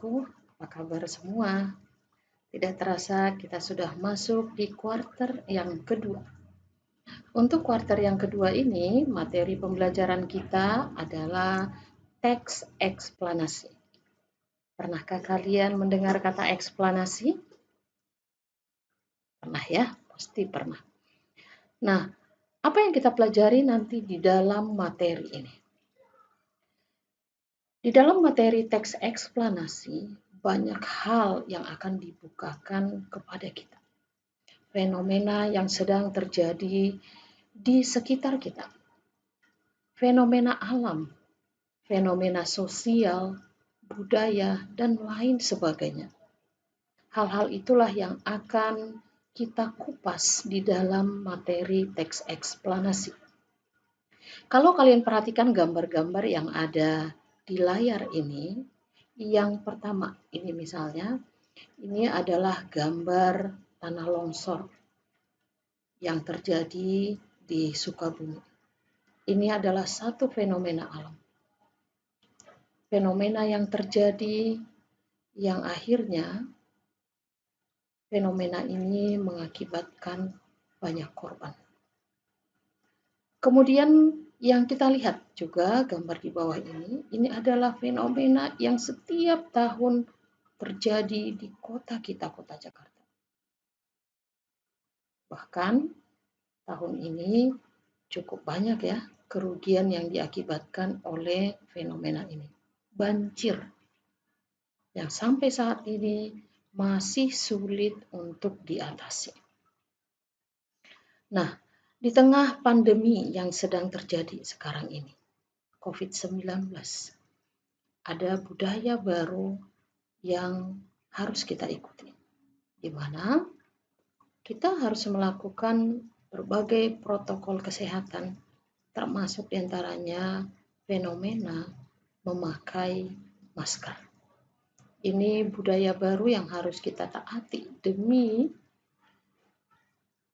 adik-adikku, apa kabar semua? Tidak terasa kita sudah masuk di kuarter yang kedua. Untuk kuarter yang kedua ini, materi pembelajaran kita adalah teks eksplanasi. Pernahkah kalian mendengar kata eksplanasi? Pernah ya? Pasti pernah. Nah, apa yang kita pelajari nanti di dalam materi ini? Di dalam materi teks eksplanasi, banyak hal yang akan dibukakan kepada kita. Fenomena yang sedang terjadi di sekitar kita. Fenomena alam, fenomena sosial, budaya, dan lain sebagainya. Hal-hal itulah yang akan kita kupas di dalam materi teks eksplanasi. Kalau kalian perhatikan gambar-gambar yang ada di layar ini, yang pertama, ini misalnya, ini adalah gambar tanah longsor yang terjadi di Sukabumi. Ini adalah satu fenomena alam. Fenomena yang terjadi yang akhirnya fenomena ini mengakibatkan banyak korban. Kemudian yang kita lihat juga gambar di bawah ini adalah fenomena yang setiap tahun terjadi di kota kita, kota Jakarta. Bahkan tahun ini cukup banyak ya kerugian yang diakibatkan oleh fenomena ini. Banjir yang sampai saat ini masih sulit untuk diatasi. Nah, di tengah pandemi yang sedang terjadi sekarang ini, COVID-19, ada budaya baru yang harus kita ikuti, di mana kita harus melakukan berbagai protokol kesehatan, termasuk diantaranya fenomena memakai masker. Ini budaya baru yang harus kita taati demi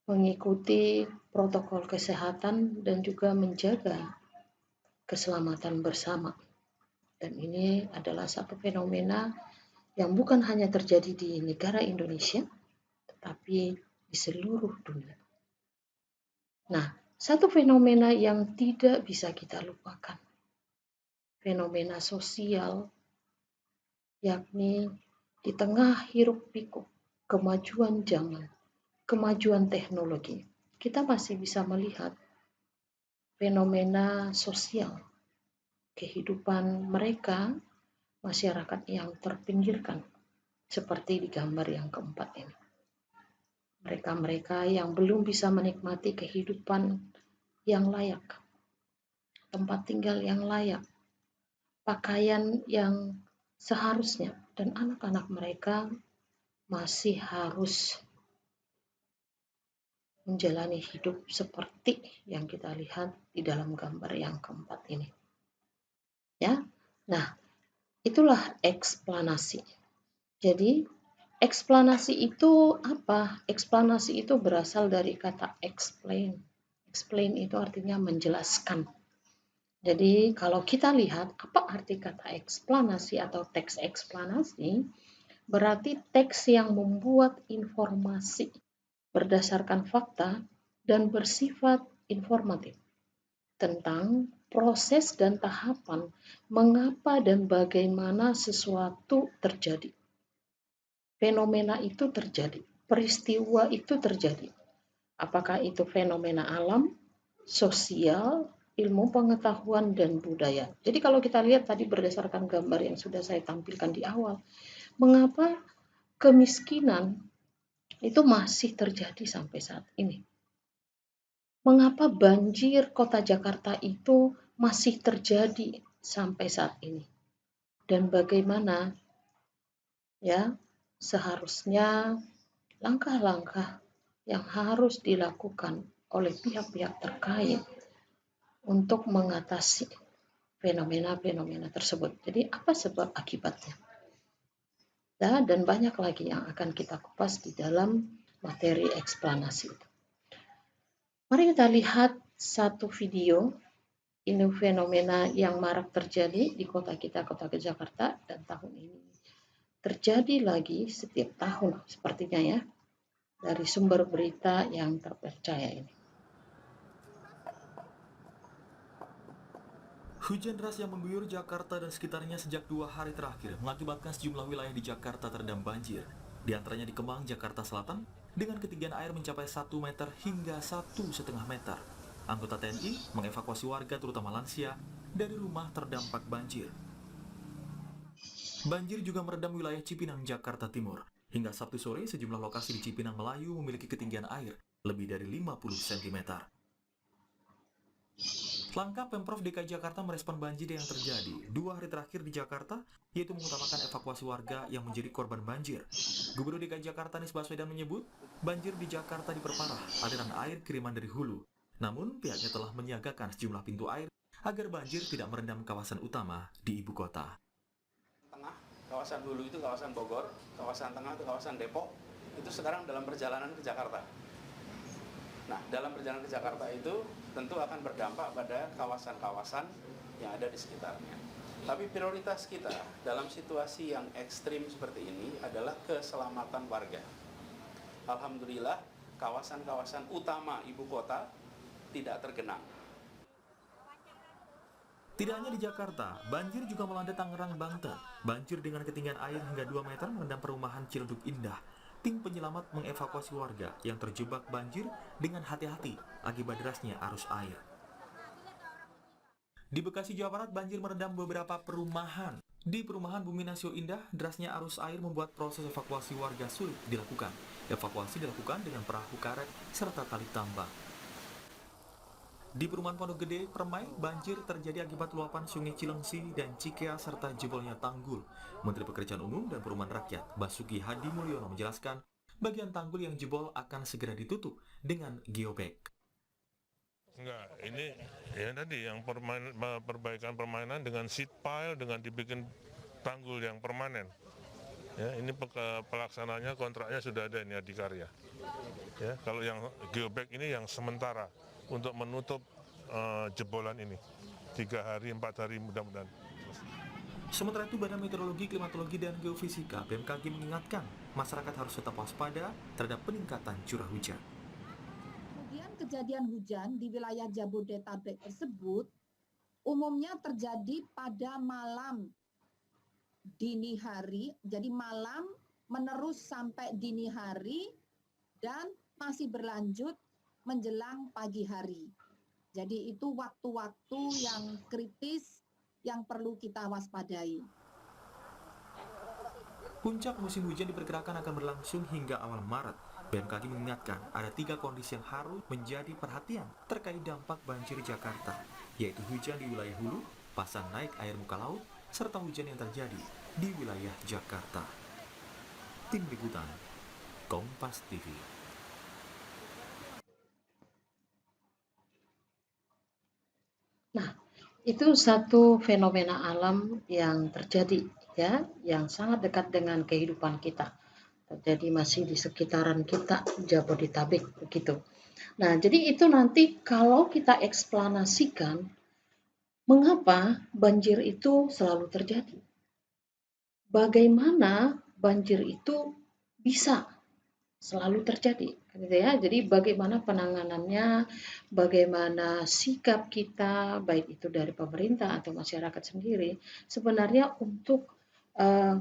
mengikuti protokol kesehatan dan juga menjaga keselamatan bersama. Dan ini adalah satu fenomena yang bukan hanya terjadi di negara Indonesia, tetapi di seluruh dunia. Nah, satu fenomena yang tidak bisa kita lupakan, fenomena sosial, yakni di tengah hiruk-pikuk kemajuan zaman, kemajuan teknologi, kita masih bisa melihat fenomena sosial, kehidupan mereka, masyarakat yang terpinggirkan, seperti di gambar yang keempat ini. Mereka-mereka yang belum bisa menikmati kehidupan yang layak, tempat tinggal yang layak, pakaian yang seharusnya, dan anak-anak mereka masih harus menjalani hidup seperti yang kita lihat di dalam gambar yang keempat ini. Ya, nah itulah eksplanasi. Jadi eksplanasi itu apa? Eksplanasi itu berasal dari kata explain. Explain itu artinya menjelaskan. Jadi kalau kita lihat apa arti kata eksplanasi atau teks eksplanasi, berarti teks yang membuat informasi berdasarkan fakta dan bersifat informatif tentang proses dan tahapan mengapa dan bagaimana sesuatu terjadi. Fenomena itu terjadi, peristiwa itu terjadi. Apakah itu fenomena alam, sosial, ilmu pengetahuan, dan budaya. Jadi kalau kita lihat tadi berdasarkan gambar yang sudah saya tampilkan di awal, mengapa kemiskinan itu masih terjadi sampai saat ini? Mengapa banjir kota Jakarta itu masih terjadi sampai saat ini? Dan bagaimana ya seharusnya langkah-langkah yang harus dilakukan oleh pihak-pihak terkait untuk mengatasi fenomena-fenomena tersebut. Jadi apa sebab akibatnya? Ya, dan banyak lagi yang akan kita kupas di dalam materi eksplanasi itu. Mari kita lihat satu video. Ini fenomena yang marak terjadi di kota kita, kota Jakarta, dan tahun ini terjadi lagi setiap tahun sepertinya ya, dari sumber berita yang terpercaya ini. Hujan deras yang mengguyur Jakarta dan sekitarnya sejak 2 hari terakhir mengakibatkan sejumlah wilayah di Jakarta terendam banjir. Di antaranya di Kemang, Jakarta Selatan, dengan ketinggian air mencapai 1 meter hingga 1,5 meter. Anggota TNI mengevakuasi warga terutama lansia dari rumah terdampak banjir. Banjir juga merendam wilayah Cipinang, Jakarta Timur. Hingga Sabtu sore, sejumlah lokasi di Cipinang, Melayu memiliki ketinggian air lebih dari 50 cm. Langkah Pemprov DKI Jakarta merespon banjir yang terjadi 2 hari terakhir di Jakarta, yaitu mengutamakan evakuasi warga yang menjadi korban banjir. Gubernur DKI Jakarta Anies Baswedan menyebut, banjir di Jakarta diperparah aliran air kiriman dari hulu. Namun, pihaknya telah menyiagakan sejumlah pintu air agar banjir tidak merendam kawasan utama di ibu kota. Tengah, kawasan hulu itu kawasan Bogor, kawasan tengah itu kawasan Depok, itu sekarang dalam perjalanan ke Jakarta. Nah, dalam perjalanan ke Jakarta itu tentu akan berdampak pada kawasan-kawasan yang ada di sekitarnya. Tapi prioritas kita dalam situasi yang ekstrim seperti ini adalah keselamatan warga. Alhamdulillah, kawasan-kawasan utama ibu kota tidak tergenang. Tidak hanya di Jakarta, banjir juga melanda Tangerang, Banten. Banjir dengan ketinggian air hingga 2 meter merendam perumahan Ciledug Indah. Tim penyelamat mengevakuasi warga yang terjebak banjir dengan hati-hati akibat derasnya arus air. Di Bekasi, Jawa Barat, banjir merendam beberapa perumahan. Di perumahan Bumi Nasio Indah, derasnya arus air membuat proses evakuasi warga sulit dilakukan. Evakuasi dilakukan dengan perahu karet serta tali tambang. Di perumahan Pondok Gede, Permai, banjir terjadi akibat luapan Sungai Cilengsi dan Cikea serta jebolnya tanggul. Menteri Pekerjaan Umum dan Perumahan Rakyat, Basuki Hadi Mulyono menjelaskan, bagian tanggul yang jebol akan segera ditutup dengan geobag. Enggak, ini ya tadi yang perbaikan permainan dengan seat pile, dengan dibikin tanggul yang permanen. Ya, ini pelaksananya kontraknya sudah ada ini Adikarya. Ya, kalau yang geobag ini yang sementara untuk menutup jebolan ini 3 hari 4 hari mudah-mudahan. Sementara itu, Badan Meteorologi, Klimatologi, dan Geofisika (BMKG) mengingatkan masyarakat harus tetap waspada terhadap peningkatan curah hujan. Kemudian kejadian hujan di wilayah Jabodetabek tersebut umumnya terjadi pada malam dini hari, jadi malam menerus sampai dini hari dan masih berlanjut menjelang pagi hari. Jadi itu waktu-waktu yang kritis yang perlu kita waspadai. Puncak musim hujan diperkirakan akan berlangsung hingga awal Maret. BMKG mengingatkan ada 3 kondisi yang harus menjadi perhatian terkait dampak banjir Jakarta, yaitu hujan di wilayah hulu, pasang naik air muka laut, serta hujan yang terjadi di wilayah Jakarta. Tim Liputan, Kompas TV. Nah, itu satu fenomena alam yang terjadi ya, yang sangat dekat dengan kehidupan kita. Terjadi masih di sekitaran kita, Jabodetabek begitu. Nah, jadi itu nanti kalau kita eksplanasikan mengapa banjir itu selalu terjadi. Bagaimana banjir itu bisa selalu terjadi, gitu ya. Jadi bagaimana penanganannya, bagaimana sikap kita, baik itu dari pemerintah atau masyarakat sendiri, sebenarnya untuk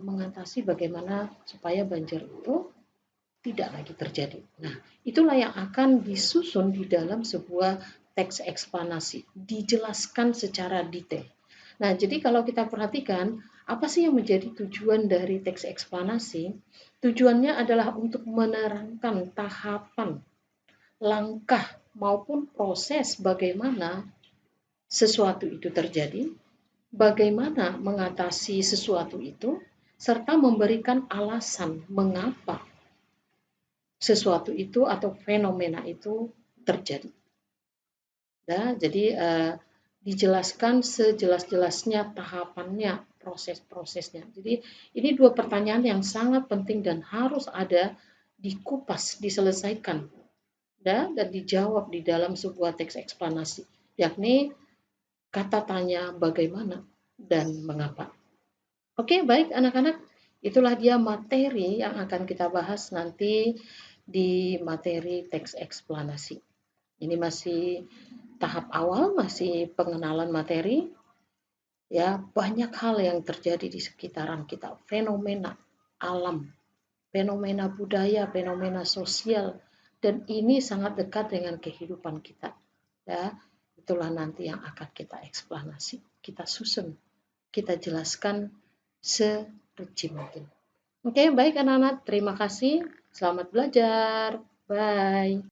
mengatasi bagaimana supaya banjir itu tidak lagi terjadi. Nah, itulah yang akan disusun di dalam sebuah teks eksplanasi, dijelaskan secara detail. Nah, jadi kalau kita perhatikan, apa sih yang menjadi tujuan dari teks eksplanasi? Tujuannya adalah untuk menerangkan tahapan, langkah, maupun proses bagaimana sesuatu itu terjadi, bagaimana mengatasi sesuatu itu, serta memberikan alasan mengapa sesuatu itu atau fenomena itu terjadi. Nah, jadi dijelaskan sejelas-jelasnya tahapannya, proses-prosesnya. Jadi ini 2 pertanyaan yang sangat penting dan harus ada dikupas, diselesaikan dan dijawab di dalam sebuah teks eksplanasi, yakni kata tanya bagaimana dan mengapa. Oke, baik anak-anak. Itulah dia materi yang akan kita bahas nanti di materi teks eksplanasi. Ini masih tahap awal, masih pengenalan materi. Ya, banyak hal yang terjadi di sekitaran kita, fenomena alam, fenomena budaya, fenomena sosial, dan ini sangat dekat dengan kehidupan kita. Ya, itulah nanti yang akan kita eksplanasi, kita susun, kita jelaskan serinci mungkin. Oke, baik anak-anak, terima kasih. Selamat belajar. Bye.